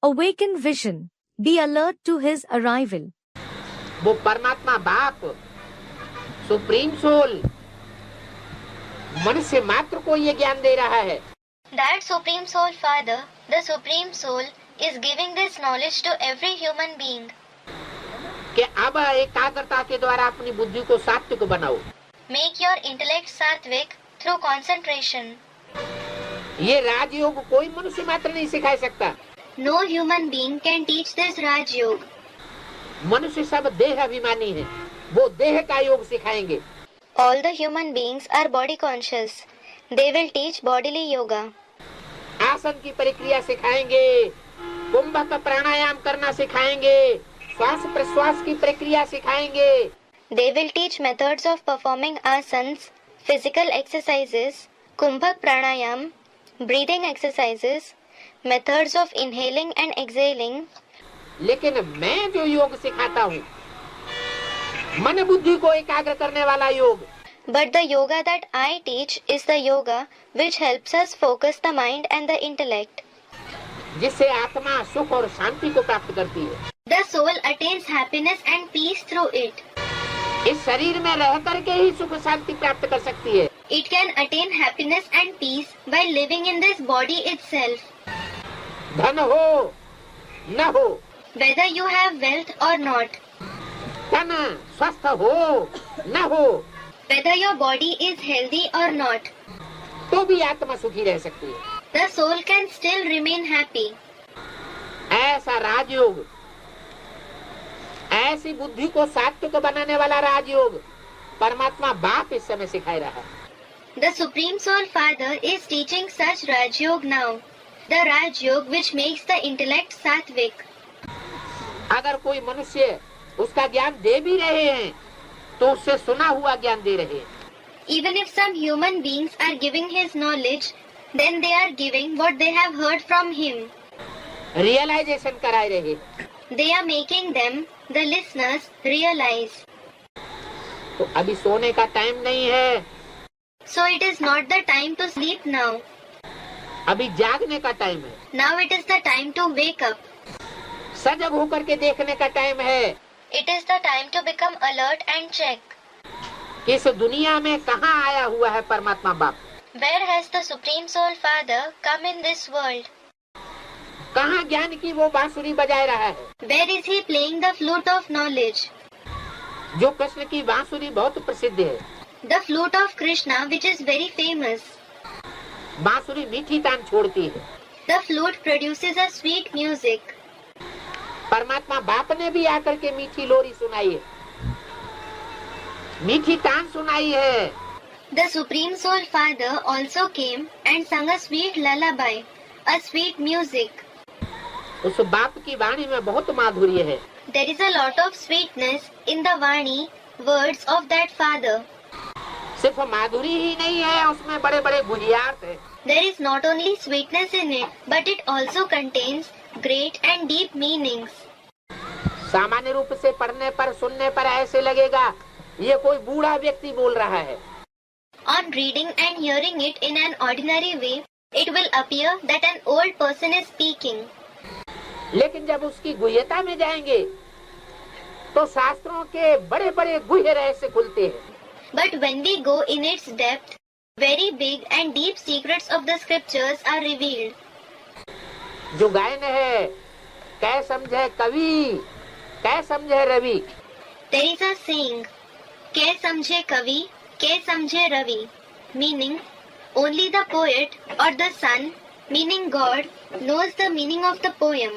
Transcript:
Awaken vision. Be alert to his arrival. वो परमात्मा बाप, सुप्रीम सोल, मनुष्य मात्र को ये ज्ञान दे रहा है। That Supreme Soul Father, the Supreme Soul, is giving this knowledge to every human being. कि अब एकाग्रता के द्वारा अपनी बुद्धि को सात्विक बनाओ। Make your intellect sattvic through concentration. ये राजयोग कोई मनुष्य मात्र नहीं सिखा सकता। No human being can teach this Raj Yoga. मनुष्य सब देह अभिमानी है, वो देह का योग सिखाएंगे। All the human beings are body conscious. They will teach bodily yoga. आसन की प्रक्रिया सिखाएंगे, कुंभक प्राणायाम करना सिखाएंगे, श्वास प्रश्वास की प्रक्रिया सिखाएंगे। They will teach methods of performing asanas, physical exercises, kumbhak pranayam, breathing exercises, methods of inhaling and exhaling. लेकिन मैं जो योग सिखाता हूँ, मन बुद्धि को एकाग्र करने वाला योग। But the yoga that I teach is the yoga which helps us focus the mind and the intellect. जिससे आत्मा सुख और शांति को प्राप्त करती है। The soul attains happiness and peace through it. इस शरीर में रह करके ही सुख शांति प्राप्त कर सकती है। It can attain happiness and peace by living in this body itself. धन हो न हो, Whether you have wealth or not, तन स्वस्थ हो न हो, whether your body is healthy or not, तो भी आत्मा सुखी रह सकती है। the soul can still remain happy. ऐसा राजयोग, ऐसी बुद्धि को सात्विक बनाने वाला राजयोग परमात्मा बाप इस समय सिखा रहा है। The Supreme Soul Father is teaching such Raj Yoga now. The Raj Yoga which makes the intellect sattvic. अगर कोई मनुष्य उसका ज्ञान दे भी रहे हैं, तो उससे सुना हुआ ज्ञान दे रहे हैं। Even if some human beings are giving his knowledge, then they are giving what they have heard from him. Realisation कराए रहे। They are making them, the listeners, realize. तो अभी सोने का टाइम नहीं है, So it is not the time to sleep now. अभी जागने का टाइम है। Now it is the time to wake up. सजग होकर के देखने का टाइम है। It is the time to become alert and check. कि इस दुनिया में कहाँ आया हुआ है परमात्मा बाप, Where has the Supreme Soul Father come in this world? कहाँ ज्ञान की वो बांसुरी बजाए रहा है। Where is he playing the flute of knowledge? जो कृष्ण की बांसुरी बहुत प्रसिद्ध है। The flute of Krishna, which is very famous. बांसुरी मीठी तान छोड़ती है। The flute produces a sweet music. परमात्मा बाप ने भी आकर के मीठी लोरी सुनाई है, मीठी तान सुनाई है। The Supreme Soul Father also came and sung a sweet lullaby, a sweet music. उस बाप की वाणी में बहुत माधुर्य है। There is a lot of sweetness in the Vani, words of that Father. सिर्फ माधुरी ही नहीं है, उसमें बड़े बड़े गुहियार्थ है। There is not only sweetness in it, but it also contains great and deep meanings. सामान्य रूप से पढ़ने पर सुनने पर ऐसे लगेगा ये कोई बूढ़ा व्यक्ति बोल रहा है। On reading and hearing it in an ordinary way, it will appear that an old person is speaking. लेकिन जब उसकी गुह्यता में जाएंगे तो शास्त्रों के बड़े बड़े गुह्य रहस्य खुलते हैं। But when we go in its depth, very big and deep secrets of the scriptures are revealed. जो गायन है, कै समझे कवि, कै समझे Ravi. There is a saying, "Ke samjhe kavi, ke samjhe ravi," meaning only the poet or the sun, meaning God, knows the meaning of the poem.